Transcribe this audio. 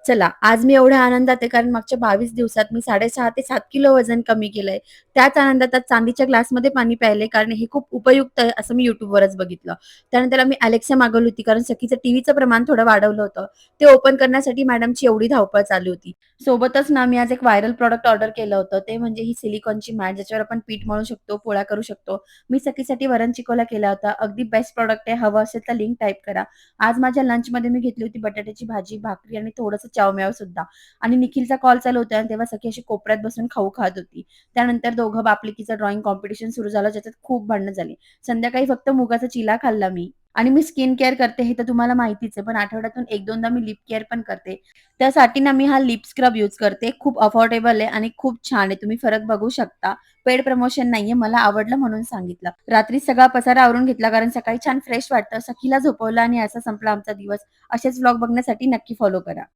चला, आज मी एवढ्या आनंदात आहे कारण मागच्या 22 दिवसात मी 6.5 ते 7 किलो वजन कमी केलंय. त्याच आनंदात आज चांदीच्या ग्लासमध्ये पाणी प्यायले कारण हे खूप उपयुक्त आहे असं मी YouTubeवरच बघितलं. त्यानंतर आम्ही Alexa मागवली होती कारण सखीचं टीव्हीचं प्रमाण थोडं वाढवलं होतं. ते ओपन करण्यासाठी मॅडमची एवढी धावपळ चालू होती. सोबतच ना मी आज एक व्हायरल प्रॉडक्ट ऑर्डर केलं होतं. ते म्हणजे ही सिलिकॉनची मॅट ज्याच्यावर आपण पीठ मळू शकतो, पोळ्या करू शकतो. मी सखीसाठी वरण चिकोला केला होता. अगदी बेस्ट प्रॉडक्ट आहे. हवं असेल तर लिंक टाइप करा. आज माझ्या लंचमध्ये मी घेतली होती बटाट्याची भाजी, भाकरी आणि थोडंसं च्याव-म्याव सुद्धा. आणि निखिलचा कॉल चालू होता आणि तेव्हा सखी अशी कोपऱ्यात बसून खाऊ खात होती. त्यानंतर दोघं बापलेकीचं ड्रॉइंग कॉम्पिटिशन सुरू झालं, ज्याच्यात खूप भांडणं झाली. संध्याकाळी फक्त मुगाचा चिला खाल्ला मी. आणि मी स्किन केअर करते हे तर तुम्हाला माहितीच आहे. पण आठवड्यातून 1-2दा मी लिप केअर पण करते. त्यासाठी ना मी हा लिप स्क्रब यूज करते. खूप अफोर्डेबल आहे आणि खूप छान आहे. तुम्ही फरक बघू शकता. पेड प्रमोशन नाहीये. मला आवडलं म्हणून सांगितलं. रात्री सगळा पसारा आवरून घेतला कारण सकाळी छान फ्रेश वाटतं. सखीला झोपवलं आणि असा संपला आमचा दिवस. असेच व्लॉग बघण्यासाठी नक्की फॉलो करा.